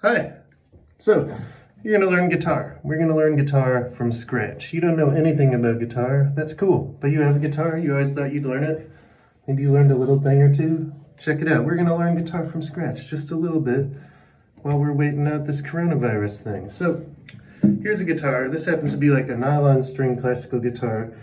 Hi. So, you're going to learn guitar. We're going to learn guitar from scratch. You don't know anything about guitar. That's cool. But you have a guitar. You always thought you'd learn it. Maybe you learned a little thing or two. Check it out. We're going to learn guitar from scratch just a little bit while we're waiting out this coronavirus thing. So, here's a guitar. This happens to be like a nylon string classical guitar.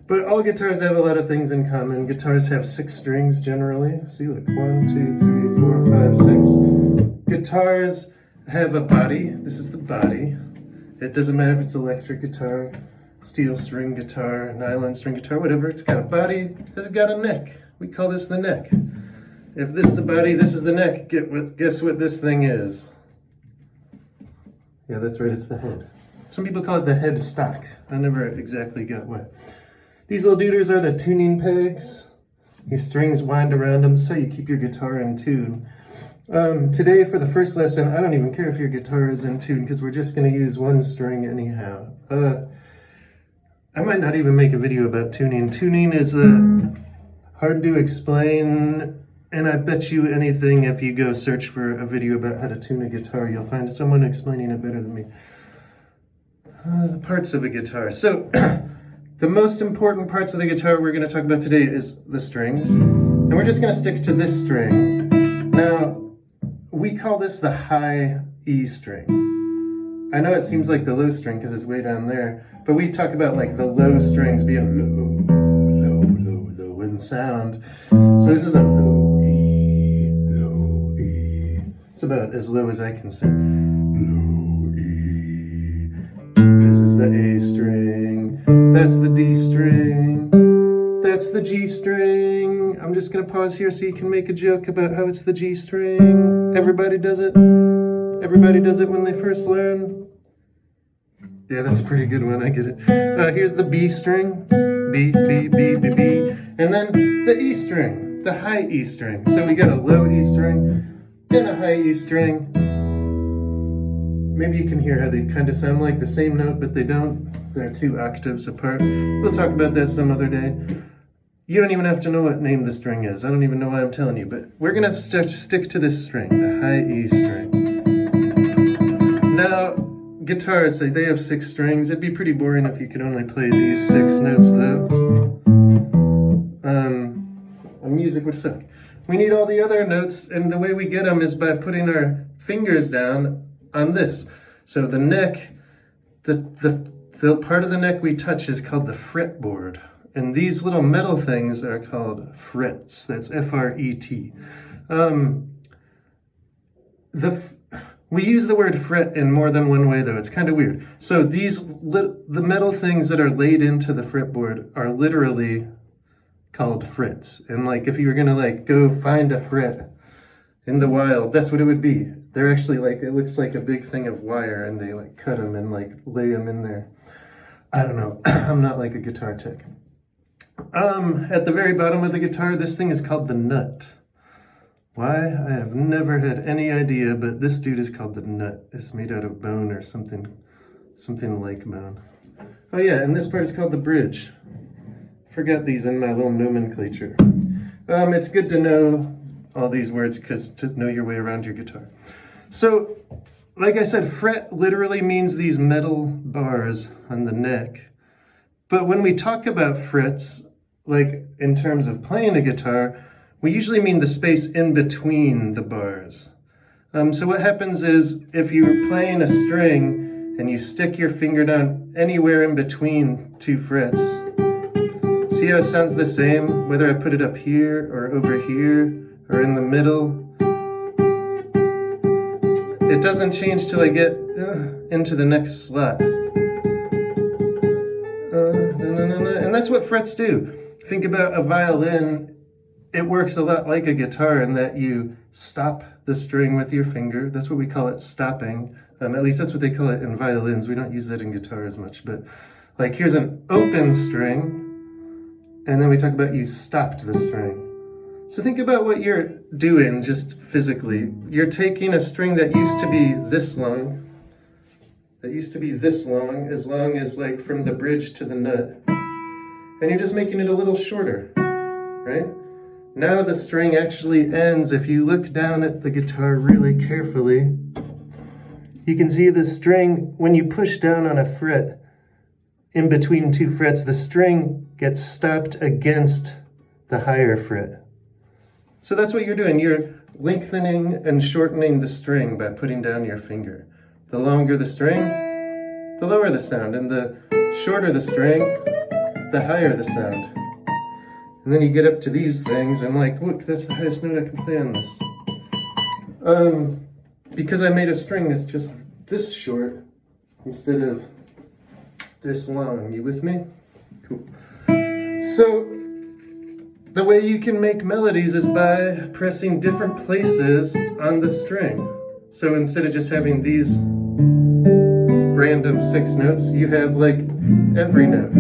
But all guitars have a lot of things in common. Guitars have 6 strings generally. See, look, 1, 2, 3, 4, 5, 6. Guitars have a body. This is the body. It doesn't matter if it's electric guitar, steel string guitar, nylon string guitar, whatever. It's got a body. It's got a neck. We call this the neck. If this is the body, this is the neck. Guess what this thing is? Yeah, that's right. It's the head. Some people call it the head stock. I never exactly got what. These little duders are the tuning pegs. Your strings wind around them so you keep your guitar in tune. Today for the first lesson, I don't even care if your guitar is in tune because we're just going to use one string anyhow. I might not even make a video about tuning. Tuning is hard to explain, and I bet you anything if you go search for a video about how to tune a guitar, you'll find someone explaining it better than me. The parts of a guitar. So, the most important parts of the guitar we're going to talk about today is the strings. And we're just going to stick to this string. Now, we call this the high E string. I know it seems like the low string because it's way down there, but we talk about like the low strings being low in sound. So this is the low E. It's about as low as I can sing. Low E. This is the A string. That's the D string. That's the G string. I'm just going to pause here so you can make a joke about how it's the G string. Everybody does it. Everybody does it when they first learn. Yeah, that's a pretty good one. I get it. Here's the B string. B, B, B, B, B. And then the E string, the high E string. So we got a low E string and a high E string. Maybe you can hear how they kind of sound like the same note, but they don't. They're 2 octaves apart. We'll talk about that some other day. You don't even have to know what name the string is. I don't even know why I'm telling you, but we're going to stick to this string, the high E string. Now, guitars, they have 6 strings. It'd be pretty boring if you could only play these 6 notes, though. Music would suck. We need all the other notes, and the way we get them is by putting our fingers down on this. So the neck, the part of the neck we touch is called the fretboard. And these little metal things are called frets. That's F-R-E-T. We use the word fret in more than one way, though. It's kind of weird. So the metal things that are laid into the fretboard are literally called frets. And like if you were going to like go find a fret in the wild, that's what it would be. They're actually like, it looks like a big thing of wire, and they like cut them and like lay them in there. I don't know. I'm not like a guitar tech. At the very bottom of the guitar, this thing is called the nut. Why? I have never had any idea, but this dude is called the nut. It's made out of bone or something like bone. Oh yeah, and this part is called the bridge. Forgot these in my little nomenclature. It's good to know all these words to know your way around your guitar. So, like I said, fret literally means these metal bars on the neck. But when we talk about frets, like in terms of playing a guitar, we usually mean the space in between the bars. So what happens is if you're playing a string and you stick your finger down anywhere in between 2 frets, see how it sounds the same whether I put it up here or over here or in the middle? It doesn't change till I get into the next slot. And that's what frets do. Think about a violin. It works a lot like a guitar in that you stop the string with your finger. That's what we call it, stopping. At least that's what they call it in violins. We don't use that in guitar as much. But like here's an open string, and then we talk about you stopped the string. So think about what you're doing just physically. You're taking a string that used to be this long, as long as like from the bridge to the nut, and you're just making it a little shorter, right? Now the string actually ends, if you look down at the guitar really carefully, you can see the string, when you push down on a fret, in between two frets, the string gets stopped against the higher fret. So that's what you're doing. You're lengthening and shortening the string by putting down your finger. The longer the string, the lower the sound, and the shorter the string, the higher the sound. And then you get up to these things, and like, look, that's the highest note I can play on this. Because I made a string that's just this short instead of this long. You with me? Cool. So the way you can make melodies is by pressing different places on the string. So instead of just having these random 6 notes, you have like every note,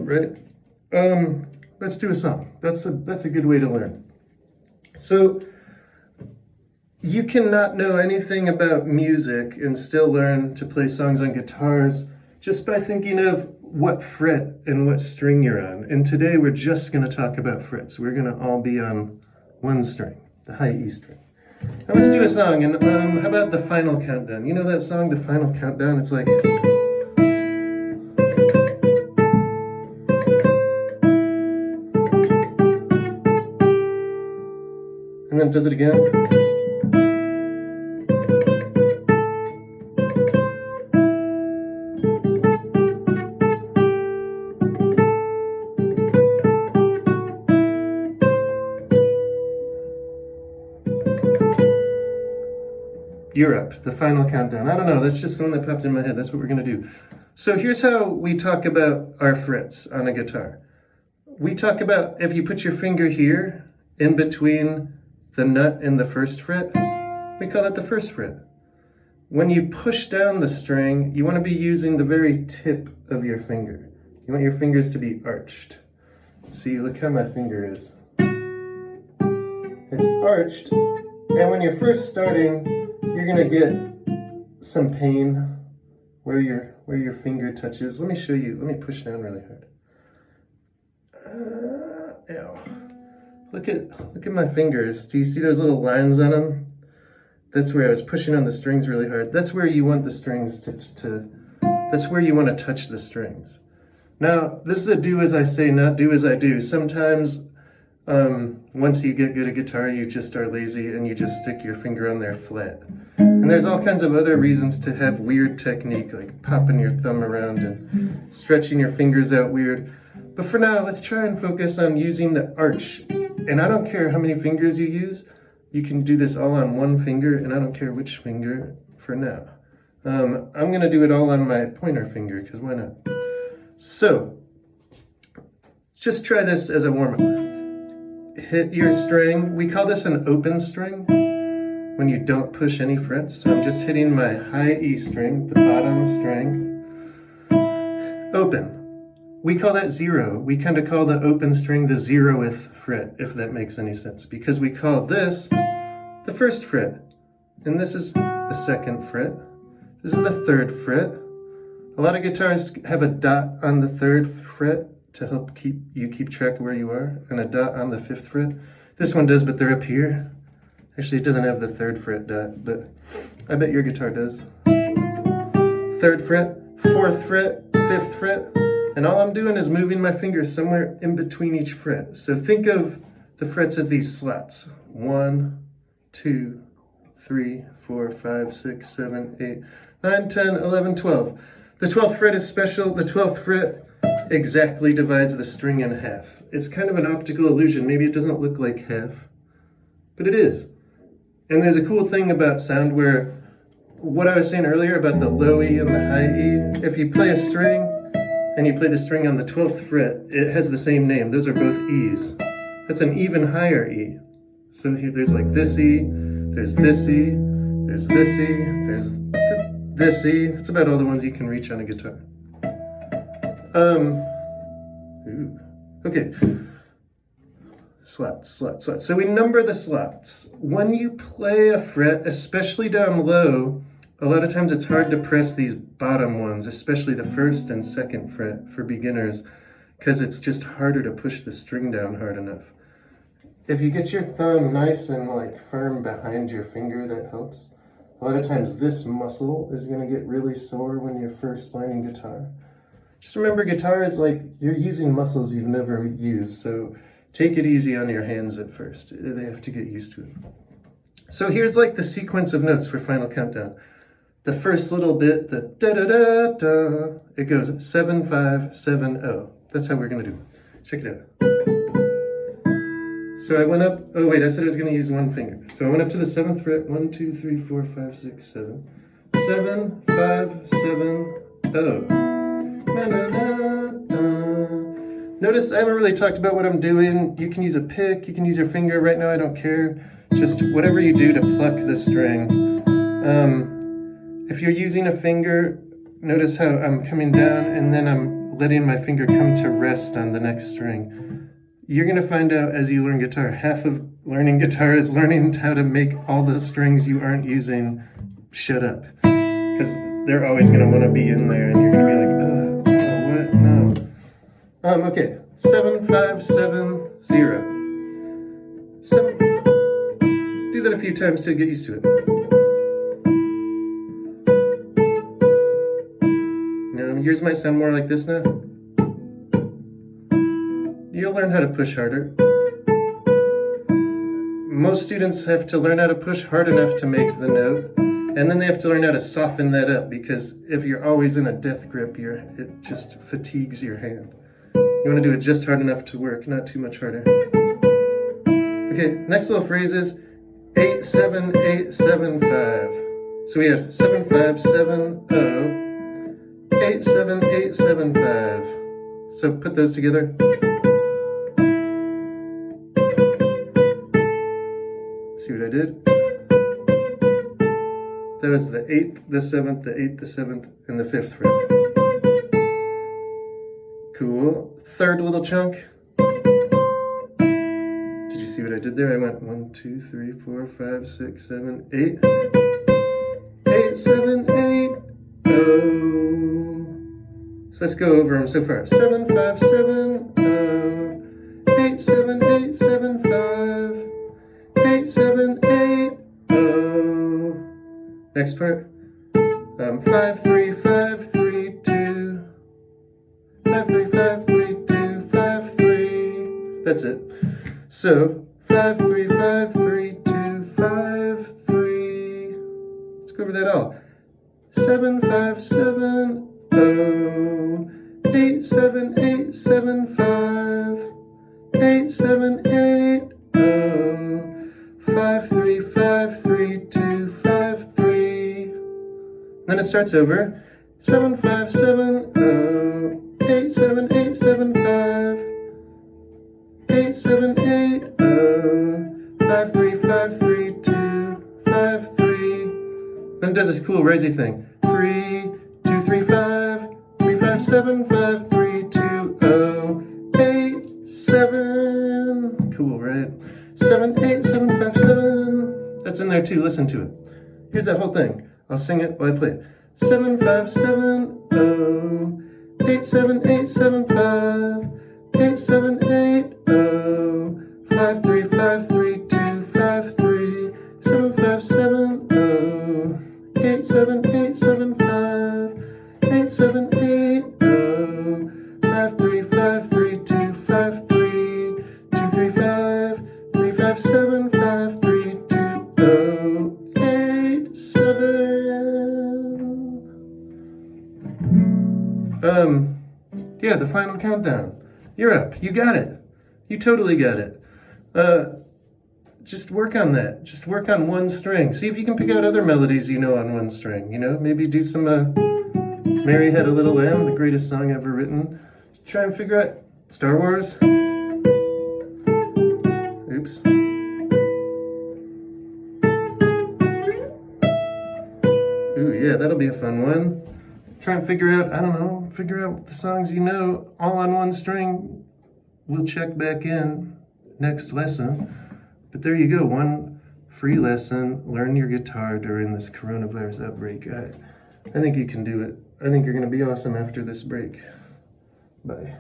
right? Let's do a song. That's a good way to learn. So you cannot know anything about music and still learn to play songs on guitars just by thinking of what fret and what string you're on. And today we're just going to talk about frets. We're going to all be on one string, the high E string. Now let's do a song, and how about The Final Countdown? You know that song, The Final Countdown? It's like... and then it does it again. Europe, The Final Countdown. I don't know, that's just the one that popped in my head. That's what we're going to do. So here's how we talk about our frets on a guitar. We talk about if you put your finger here in between the nut and the first fret, we call it the first fret. When you push down the string, you want to be using the very tip of your finger. You want your fingers to be arched. See, look how my finger is. It's arched, and when you're first starting, you're gonna get some pain where your finger touches. Let me show you. Let me push down really hard. Ow. Look at my fingers. Do you see those little lines on them? That's where I was pushing on the strings really hard. That's where you want the strings that's where you want to touch the strings. Now, this is a do as I say, not do as I do. Sometimes once you get good at guitar, you just are lazy and you just stick your finger on there flat. And there's all kinds of other reasons to have weird technique, like popping your thumb around and stretching your fingers out weird. But for now, let's try and focus on using the arch. And I don't care how many fingers you use. You can do this all on one finger, and I don't care which finger for now. I'm going to do it all on my pointer finger, because why not? So, just try this as a warm-up. Hit your string. We call this an open string when you don't push any frets. So I'm just hitting my high E string, the bottom string. Open. We call that 0. We kind of call the open string the 0th fret, if that makes any sense, because we call this the first fret. And this is the 2nd fret. This is the 3rd fret. A lot of guitars have a dot on the 3rd fret to help keep track of where you are, and a dot on the 5th fret. This one does, but they're up here. Actually, it doesn't have the 3rd fret dot, but I bet your guitar does. 3rd fret, 4th fret, 5th fret, and all I'm doing is moving my finger somewhere in between each fret. So think of the frets as these slots. 1, 2, 3, 4, 5, 6, 7, 8, 9, 10, 11, 12. The 12th fret is special. The 12th fret exactly divides the string in half. It's kind of an optical illusion. Maybe it doesn't look like half, but it is. And there's a cool thing about sound where what I was saying earlier about the low E and the high E, if you play a string and you play the string on the 12th fret, it has the same name. Those are both E's. That's an even higher E. So here there's like this E, there's this E, there's this E, there's this E. That's about all the ones you can reach on a guitar. Okay. Slots. So we number the slots. When you play a fret, especially down low, a lot of times it's hard to press these bottom ones, especially the 1st and 2nd fret for beginners, because it's just harder to push the string down hard enough. If you get your thumb nice and like firm behind your finger, that helps. A lot of times this muscle is going to get really sore when you're first learning guitar. Just remember, guitar is like you're using muscles you've never used, so take it easy on your hands at first. They have to get used to it. So here's like the sequence of notes for Final Countdown. The first little bit, the da-da-da-da, it goes 7, 5, 7, 0. That's how we're going to do it. Check it out. So I went up, oh wait, I said I was going to use one finger. So I went up to the 7th fret, 1, 2, 3, 4, 5, 6, 7. 7, 5, 7, 0. Notice I haven't really talked about what I'm doing. You can use a pick, you can use your finger. Right now I don't care. Just whatever you do to pluck the string. If you're using a finger, notice how I'm coming down and then I'm letting my finger come to rest on the next string. You're going to find out as you learn guitar, half of learning guitar is learning how to make all the strings you aren't using shut up. Because they're always going to want to be in there and you're going to be like, what? No. Okay. 7, 5, 7, 0. 7. Do that a few times to get used to it. Yours might sound more like this now. You'll learn how to push harder. Most students have to learn how to push hard enough to make the note, and then they have to learn how to soften that up, because if you're always in a death grip, it just fatigues your hand. You want to do it just hard enough to work, not too much harder. Okay, next little phrase is 8, 7, 8, 7, 5. So we have 7, 5, 7, 0. 8, 7, 8, 7, 5. So put those together. See what I did? That was the 8th, the 7th, the 8th, the 7th, and the 5th fret. Cool. Third little chunk. Did you see what I did there? I went 1, 2, 3, 4, 5, 6, 7, 8. 8, 7, 8. Oh. So let's go over them so far. 7, 5, 7, 0. 8, 7, 8, 7, 5. 8, 7, 8, 0. Next part. 5, 3, 5, 3, 2. 5, 3, 5, 3, 2, 5, 3. That's it. So 5, 3, 5, 3, 2, 5, 3. Let's go over that all. 7, 5, 7, 0. 8, 7, 8, 7, 5. 8, 7, 8, 0. 5, 3, 5, 3, 2, 5, 3. Then it starts over. 7, 5, 7, 0. 8, 7, 8, 7, 5. 8, 7, 8, 0. 5, 3, 5, 3, 2, 5, 3. Then it does this cool risey thing. 3, 2, 3, 5. 3, 5, 7, 5, 3, 2, 0. 8, 7. Cool, right? 7, 8, 7, 5, 7. That's in there too. Listen to it. Here's that whole thing. I'll sing it while I play it. 7, 5, 7, 0. 8, 7, 8, 7, 5. 8, 7, 8, 0. 5, 3, 5, 3, 2, 5, 3. 7, 5, 7, 0. 8, 7, 8, 7, 5. 8, 7, 8, 0. 5, 3, 5, 3, 2, 5, 3. 2, 3, 5. 3, 5, 7, 5, 3, 2, 0. 8, 7. Yeah, the final countdown. You're up. You got it. You totally got it. Just work on that. Just work on one string. See if you can pick out other melodies you know on one string. You know, maybe do some Mary Had a Little Lamb, the greatest song ever written. Try and figure out Star Wars. Oops. Ooh, yeah, that'll be a fun one. Try and figure out, I don't know, figure out the songs you know all on one string. We'll check back in next lesson. But there you go, one free lesson. Learn your guitar during this coronavirus outbreak. I think you can do it. I think you're going to be awesome after this break. Bye.